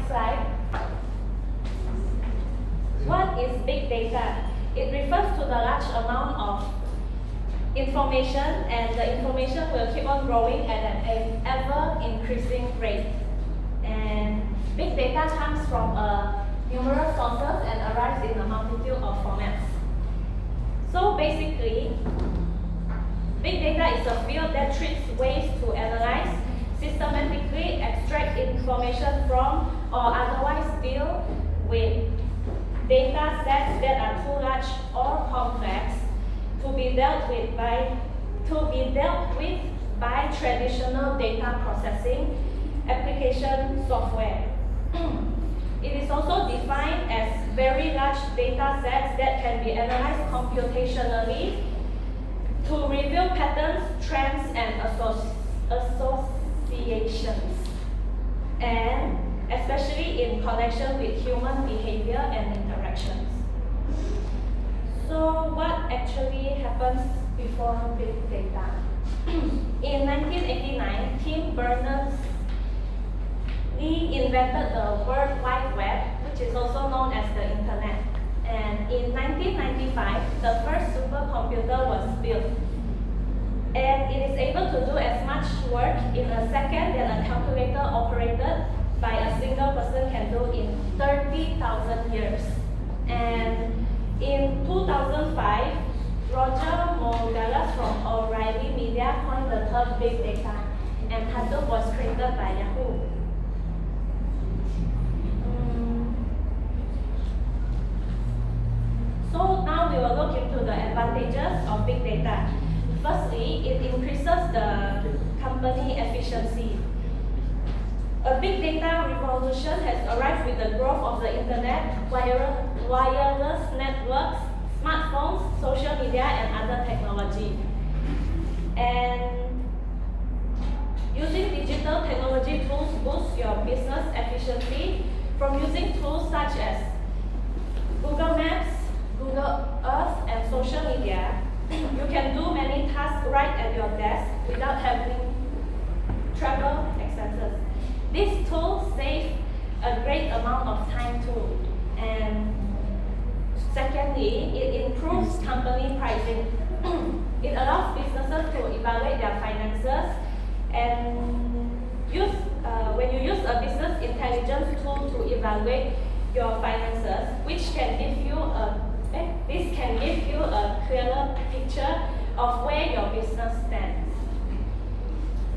Next slide. What is big data? It refers to the large amount of information, and the information will keep on growing at an ever-increasing rate. And big data comes from numerous sources and arrives in a multitude of formats. So basically, big data is a field that treats ways to analyze, systematically extract information from, or otherwise deal with data sets that are too large or complex to be dealt with by traditional data processing application software. It is also defined as very large data sets that can be analyzed computationally to reveal patterns, trends, and associations, and especially in connection with human behavior and interactions. So what actually happens before big data? In 1989, Tim Berners-Lee invented the World Wide Web, which is also known as the Internet. And in 1995, the first supercomputer was built. And it is able to do as much work in a second than a calculator operated by a single person can do in 30,000 years. And in 2005, Roger Mongalas from O'Reilly Media coined the term big data, and Hadoop was created by Yahoo. So now we will look into the advantages of big data. Firstly, it increases the company efficiency. A big data revolution has arrived with the growth of the internet, wireless networks, smartphones, social media, and other technology. And using digital technology tools boosts your business efficiency from using tools such as Google Maps, Google Earth, and social media. You can do many tasks right at your desk without having travel expenses. These tools save a great amount of time too. And secondly, it improves company pricing. It allows businesses to evaluate their finances, and when you use a business intelligence tool to evaluate your finances, which can give you a clearer picture of where your business stands.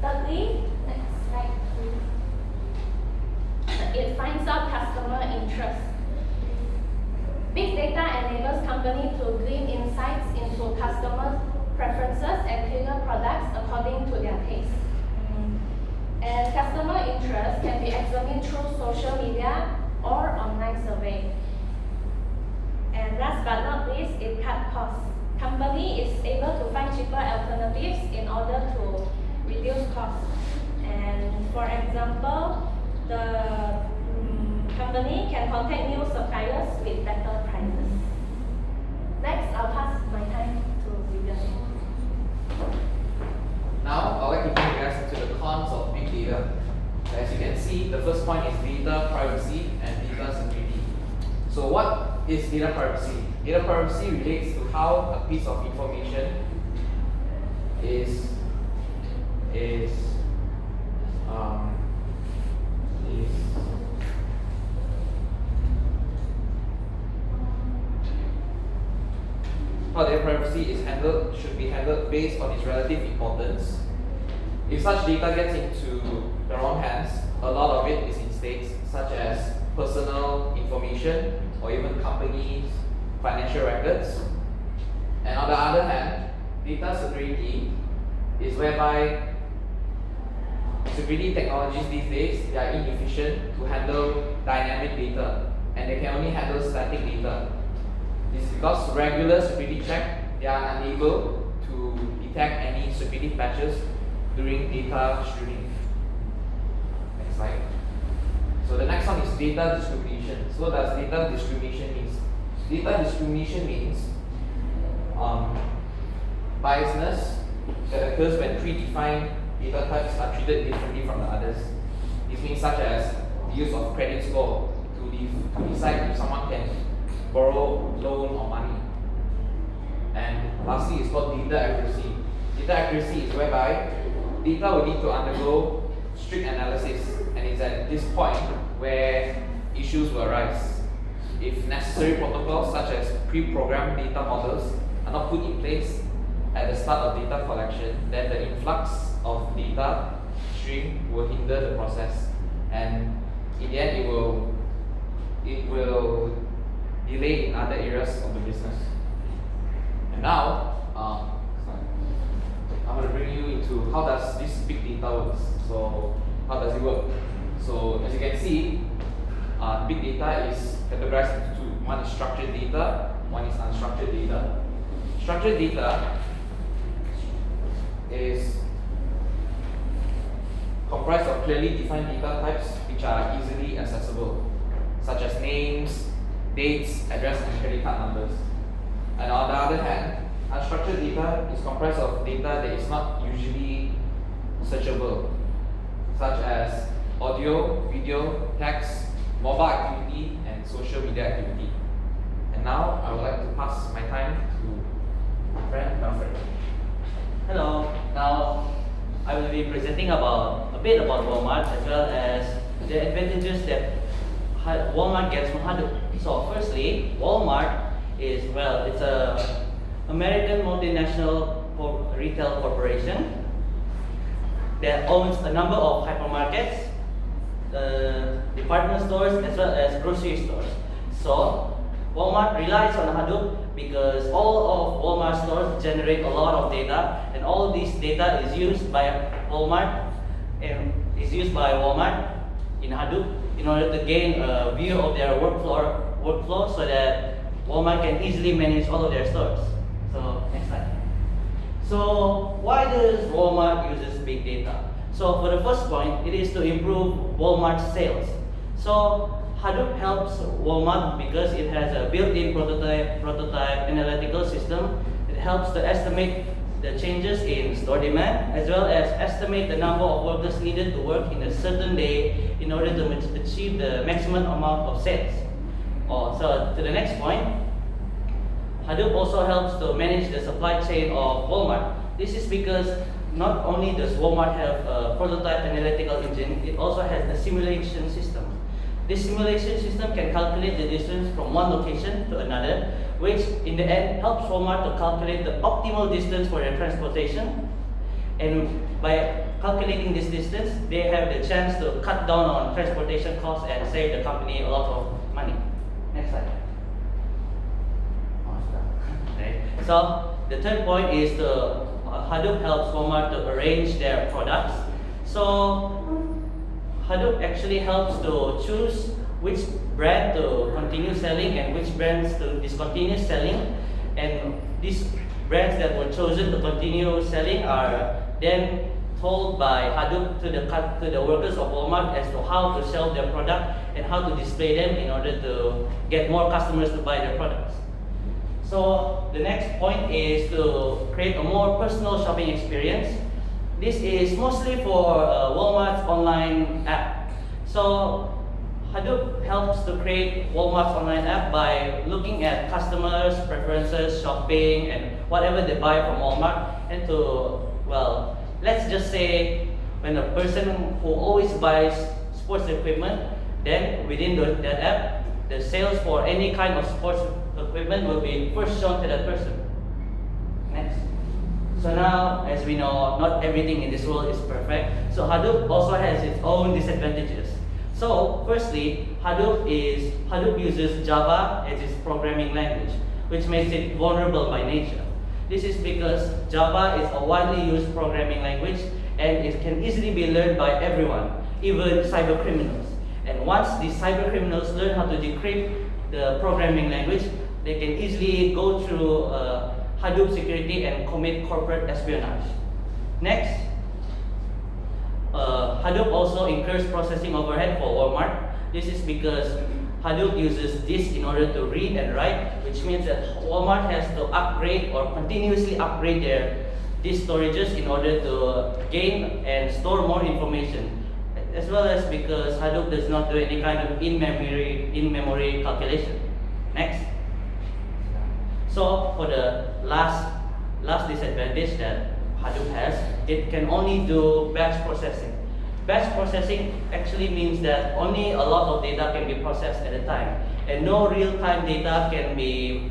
Thirdly, next slide please. It finds out customer interest. Big data enables companies to glean insights into customer preferences and tailor products according to their taste. And customer interest can be examined through social media or online survey. And last but not least, it cuts costs. Company is able to find cheaper alternatives in order to reduce costs. And for example, the company can contact new suppliers with better prices. Next, I'll pass my time to Reagan. Now, I'd like to bring you guys into the cons of big data. As you can see, the first point is data privacy and data security. So what is data privacy? Data privacy relates to how a piece of information is how data privacy is handled should be handled based on its relative importance. If such data gets into the wrong hands, a lot of it is in states such as personal information or even companies' financial records. And on the other hand, data security is whereby security technologies these days, they are inefficient to handle dynamic data, and they can only handle static data. This is because regular security check, they are unable to detect any security patches during data streaming. Next slide. So the next one is data discrimination. So what does data discrimination mean? Data discrimination means biasness that occurs when predefined data types are treated differently from the others. This means such as the use of credit score to decide if someone can borrow loan or money. And lastly, it's called data accuracy. Data accuracy is whereby data will need to undergo strict analysis, and it's at this point where issues will arise. If necessary protocols such as pre-programmed data models are not put in place at the start of data collection, then the influx of data stream will hinder the process, and in the end it will delay in other areas of the business. And now I'm going to bring you into how does this big data works. So how does it work? So as you can see, big data is categorized into two. One is structured data, one is unstructured data. Structured data is comprised of clearly defined data types which are easily accessible, such as names, dates, address, and credit card numbers. And on the other hand, unstructured data is comprised of data that is not usually searchable, such as audio, video, text, mobile activity, and social media activity. And now I would like to pass my time to my friend Melfred. Hello. Now I will be presenting a bit about Walmart as well as the advantages that Walmart gets from Hadoop. So firstly, Walmart is, well, it's a American multinational retail corporation that owns a number of hypermarkets, department stores, as well as grocery stores. So Walmart relies on Hadoop because all of Walmart stores generate a lot of data, and all this data is used by Walmart in Hadoop in order to gain a view of their workflow so that Walmart can easily manage all of their stores. So next slide. So why does Walmart uses big data? So for the first point, it is to improve Walmart's sales. So Hadoop helps Walmart because it has a built-in prototype analytical system. It helps to estimate the changes in store demand as well as estimate the number of workers needed to work in a certain day in order to achieve the maximum amount of sales. So to the next point, Hadoop also helps to manage the supply chain of Walmart. This is because not only does Walmart have a prototype analytical engine, it also has a simulation system. This simulation system can calculate the distance from one location to another, which in the end helps Walmart to calculate the optimal distance for their transportation. And by calculating this distance, they have the chance to cut down on transportation costs and save the company a lot of money. Next slide. Okay. So the third point is Hadoop helps Walmart to arrange their products. So Hadoop actually helps to choose which brand to continue selling and which brands to discontinue selling. And these brands that were chosen to continue selling are then told by Hadoop to the workers of Walmart as to how to sell their product and how to display them in order to get more customers to buy their products. So the next point is to create a more personal shopping experience. This is mostly for Walmart's online app. So Hadoop helps to create Walmart's online app by looking at customers' preferences, shopping, and whatever they buy from Walmart, and to, well, let's just say when a person who always buys sports equipment, then within that app, the sales for any kind of sports equipment will be first shown to that person. Next. So now, as we know, not everything in this world is perfect. So Hadoop also has its own disadvantages. So firstly, Hadoop uses Java as its programming language, which makes it vulnerable by nature. This is because Java is a widely used programming language and it can easily be learned by everyone, even cyber criminals. And once these cyber criminals learn how to decrypt the programming language, they can easily go through Hadoop security and commit corporate espionage. Next, Hadoop also incurs processing overhead for Walmart. This is because Hadoop uses disk in order to read and write, which means that Walmart has to upgrade or continuously upgrade their disk storages in order to gain and store more information. as well as because Hadoop does not do any kind of in-memory calculation. Next. So for the last disadvantage that Hadoop has, it can only do batch processing. Batch processing actually means that only a lot of data can be processed at a time, and no real-time data can be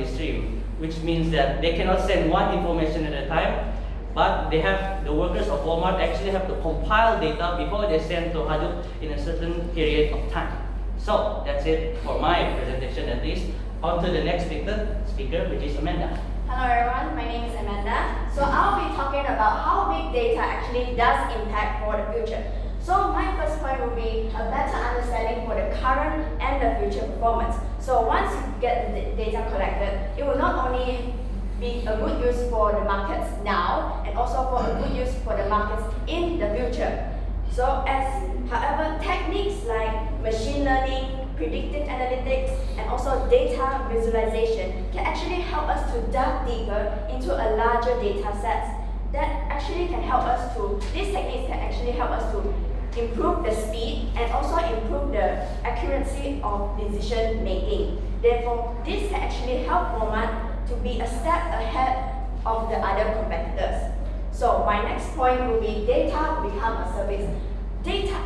streamed, which means that they cannot send one information at a time, but the workers of Walmart actually have to compile data before they send to Hadoop in a certain period of time. So that's it for my presentation at least. On to the next speaker, which is Amanda. Hello everyone, my name is Amanda. So I'll be talking about how big data actually does impact for the future. So my first point will be a better understanding for the current and the future performance. So once you get the data collected, it will not only be a good use for the markets now, and also for a good use for the markets in the future. So however, techniques like machine learning, predictive analytics, and also data visualization can actually help us to dive deeper into a larger data sets. That actually can help us these techniques can actually help us to improve the speed and also improve the accuracy of decision making. Therefore, this can actually help Walmart to be a step ahead of the other competitors. So my next point will be data will become a service.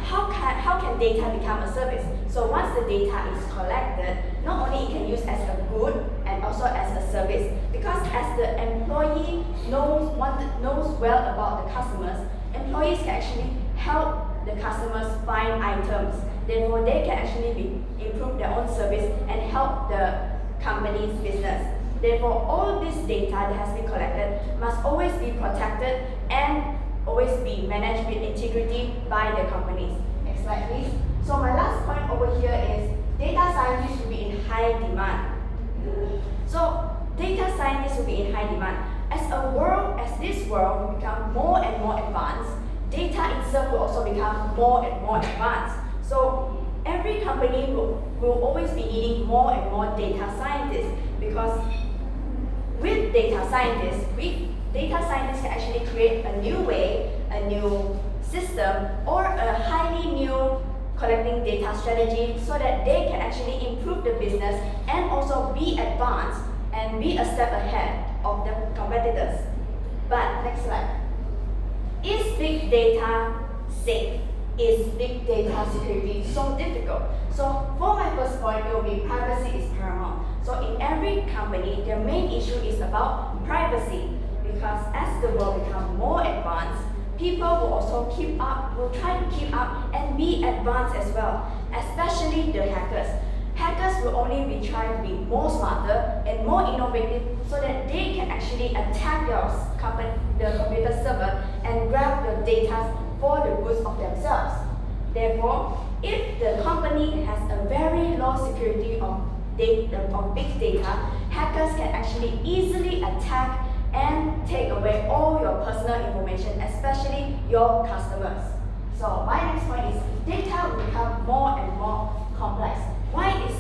How can data become a service? So once the data is collected, not only it can use as a good and also as a service, because as the employee knows well about the customers, employees can actually help the customers find items. Therefore, they can actually improve their own service and help the company's business. Therefore, all this data that has been collected must always be protected and always be managed with integrity by the companies. Next slide, please. So my last point over here is data scientists will be in high demand. So data scientists will be in high demand. As this world will become more and more advanced, data itself will also become more and more advanced. So every company will always be needing more and more data scientists, because with data scientists can actually create a new way, a new system, or a highly new collecting data strategy so that they can actually improve the business and also be advanced and be a step ahead of the competitors. But next slide. Is big data safe? Is big data security so difficult? So for my first point, it will be privacy is paramount. So in every company, their main issue is about privacy, because as the world becomes more advanced, people will also will try to keep up and be advanced as well, especially the hackers. Hackers will only be trying to be more smarter and more innovative so that they can actually attack the computer server and grab the data for the goods of themselves. Therefore, if the company has a very low security of big data, hackers can actually easily attack and take away all your personal information, especially your customers. So my next point is data will become more and more complex. Why is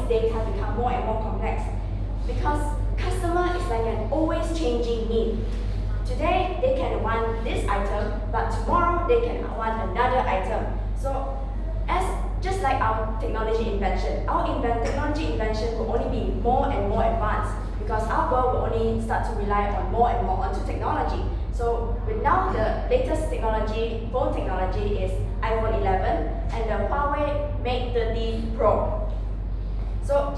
data become more and more complex? Because customer is like an always changing need. Today they can want this item, but tomorrow they can want another item. So just like our technology invention, technology invention will only be more and more advanced, because our world will only start to rely on more and more onto technology. So with now the latest phone technology is iPhone 11 and the Huawei Mate 30 Pro. So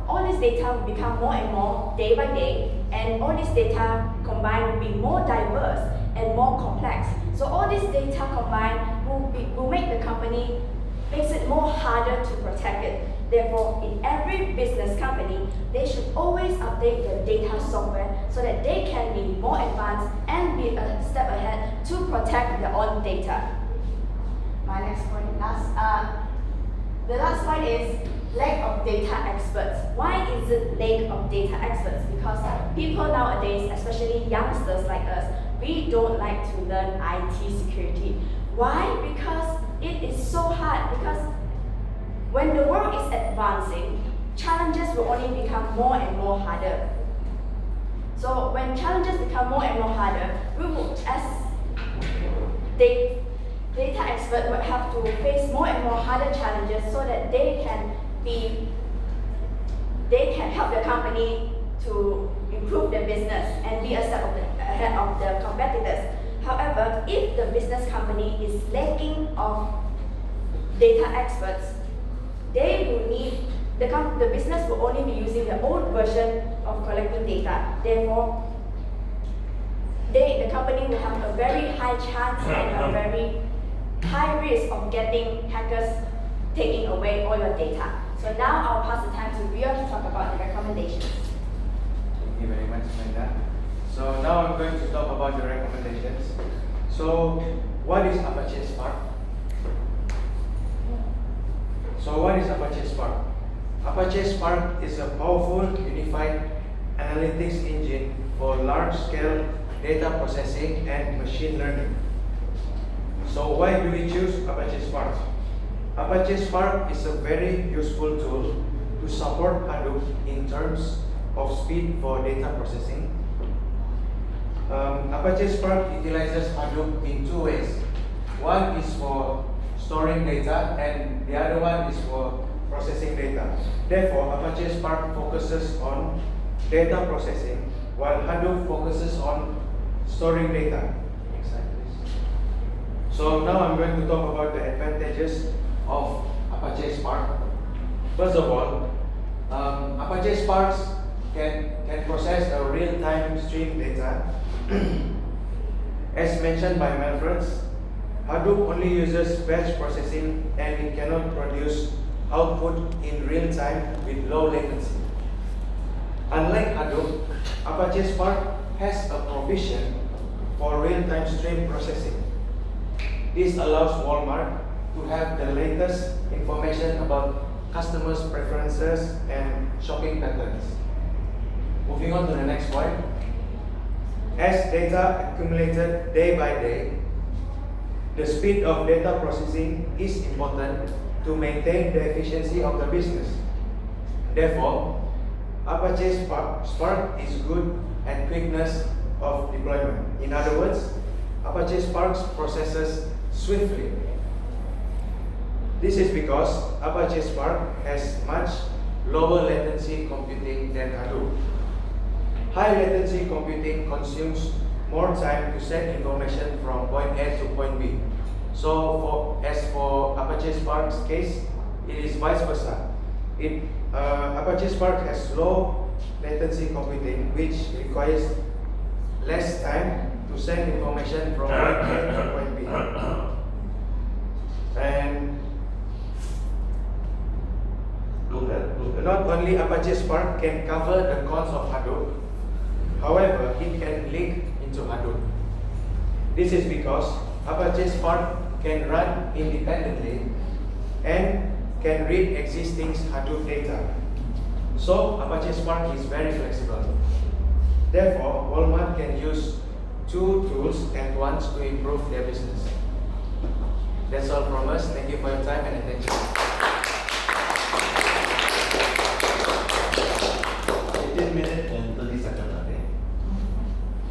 all this data will become more and more day by day, and all this data combined will be more diverse and more complex. So all this data combined will make the company, makes it more harder to protect it. Therefore, in every business company, they should always update their data software so that they can be more advanced and be a step ahead to protect their own data. My next point, the last point is lack of data experts. Why is it lack of data experts? Because people nowadays, especially youngsters like us, we don't like to learn IT security. Why? Because it is so hard. Because when the world is advancing, challenges will only become more and more harder. So when challenges become more and more harder, we will, as data experts, will have to face more and more harder challenges so that they can help the company to improve their business and be a step ahead of the competitors. However, if the business company is lacking of data experts, they will need the business will only be using their old version of collecting data. Therefore, the company will have a very high chance and a very high risk of getting hackers taking away all your data. So now I'll pass the time to Rio to talk about the recommendations. Thank you very much, Amanda. So now I'm going to talk about the recommendations. So what is Apache Spark? Apache Spark is a powerful, unified analytics engine for large-scale data processing and machine learning. So why do we choose Apache Spark? Apache Spark is a very useful tool to support Hadoop in terms of speed for data processing. Apache Spark utilizes Hadoop in two ways. One is for storing data and the other one is for processing data. Therefore, Apache Spark focuses on data processing while Hadoop focuses on storing data. Next slide, please. So now I'm going to talk about the advantages of Apache Spark. First of all, Apache Spark can process a real-time stream data. As mentioned by Melfred, Hadoop only uses batch processing and it cannot produce output in real time with low latency. Unlike Hadoop, Apache Spark has a provision for real-time stream processing. This allows Walmart to have the latest information about customers' preferences and shopping patterns. Moving on to the next point. As data accumulated day by day, the speed of data processing is important to maintain the efficiency of the business. Therefore, Apache Spark is good at quickness of deployment. In other words, Apache Spark processes swiftly. This is because Apache Spark has much lower latency computing than Hadoop. High latency computing consumes more time to send information from point A to point B. So as for Apache Spark's case, it is vice versa. Apache Spark has low latency computing, which requires less time to send information from point A to point B. And not only Apache Spark can cover the cons of Hadoop, however, it can link into Hadoop. This is because Apache Spark can run independently and can read existing Hadoop data. So Apache Spark is very flexible. Therefore, Walmart can use two tools at once to improve their business. That's all from us. Thank you for your time and attention. 18 minutes and 30 seconds, I think.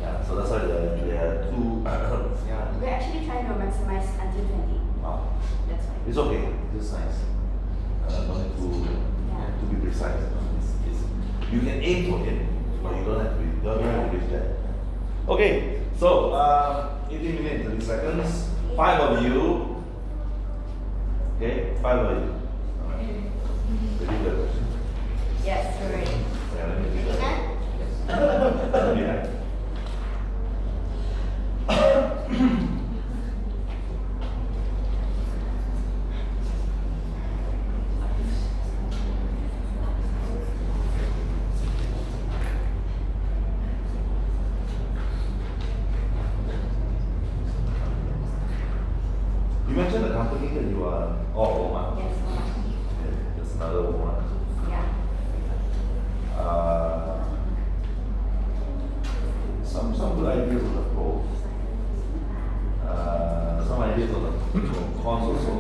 Yeah, so that's why they are two. Yeah. We're actually trying to maximize until 20. Wow. That's why. It's okay. It's nice. No need to be precise. You can aim for it, but you don't have to reach that. Okay, so 18 minutes, 30 seconds. 5 of you. Okay, 5 of you. Ready the question? Yes, we're ready. Yeah, let me do that. Ready? Yeah. You mentioned the company that you are Walmart. Yes, Mama. Okay, that's another one. Yeah. Some good ideas on the pros. Some ideas on the cons also.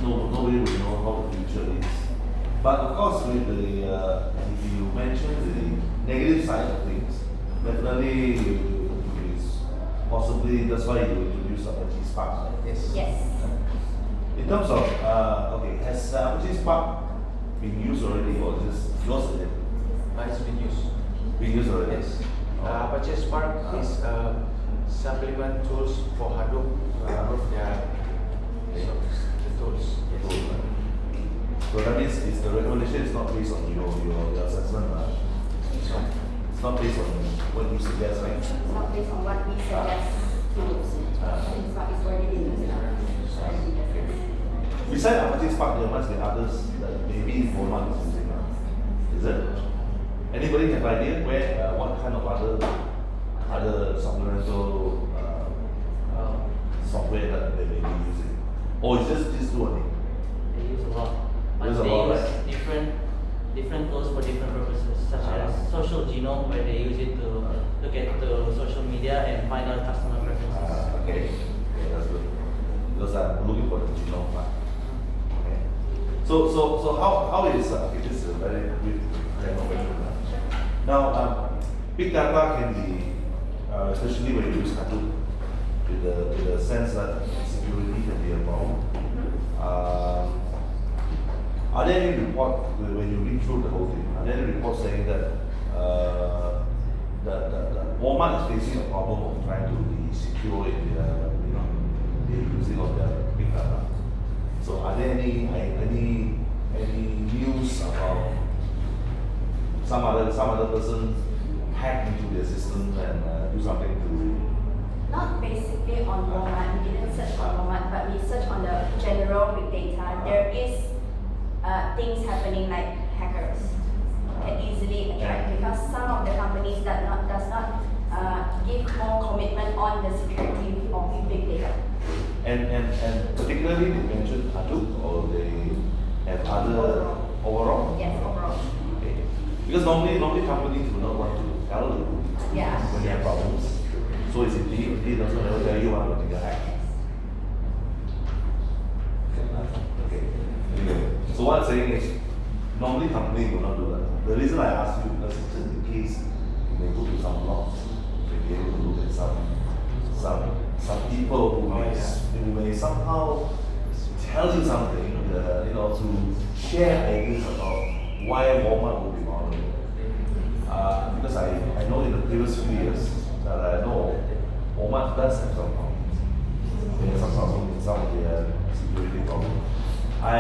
Nobody will know how the future is. But of course, with the if you mention the negative side of things, definitely is possibly that's why you introduce Apache Spark. Yes. Yes. In terms of okay, has Apache Spark been used already or just yours again? It's been used. Been used already? Yes. Oh. Apache Spark is supplement tools for Hadoop to improve their the tools. Yes. So that means it's the recommendation is not based on your assessment, it's not based on what you suggest, right? It's not based on what we suggest to use. It's already been used now. Besides Apache Spark, there must be others that maybe Mohammed is using now. Is it? Anybody have idea where what kind of other supplemental software that they may be using? Or is just these two only? They use a lot. But Use a they lot, use right? different tools for different purposes, such as social genome, where they use it to look at the social media and find out customer preferences. Okay, that's good. Because I'm looking for the genome part. Okay. So how is this is a very good question. Now, big data can be, especially when you use Hadoop, with the sense that security can be a problem. Are there any reports, when you read through the whole thing, are there any reports saying that Walmart is facing a problem of trying to be secure in the using of their big data? So are there any news about some other person hack into their system and do something to? Not basically on Walmart. We didn't search on Walmart, but we searched on the general big data. There is things happening like hackers can easily attract because some of the companies does not give more commitment on the security of big data. And particularly they mentioned Hadoop or they have other overall? Yes, overall. Okay. Because normally companies do not want to tell you Yeah. when they have problems. So it's indeed doesn't ever tell you one particular hack. Okay. Anyway, so what I'm saying is normally companies will not do that. The reason I ask you because it's just in case you may go to some logs, you may be able to look at some people who may somehow tell you something, to share ideas about why Walmart would be vulnerable. Because I know in the previous few years that I know Walmart does have some problems. They have some problems in some of their security problems. I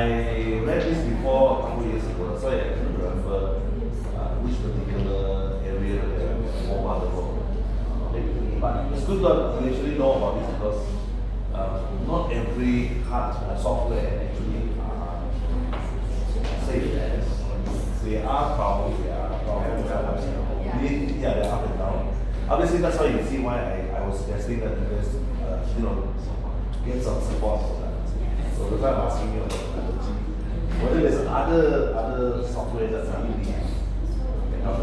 read this before a couple years ago, so I can't remember which particular area that Walmart was. But it's good to actually know about this because not every software actually safe. There are problems, there are problems. Yeah, they're up and down. Obviously, that's why you see why I was suggesting that you guys, get some support for that. So that's why I'm asking you about whether there's other software that really can help.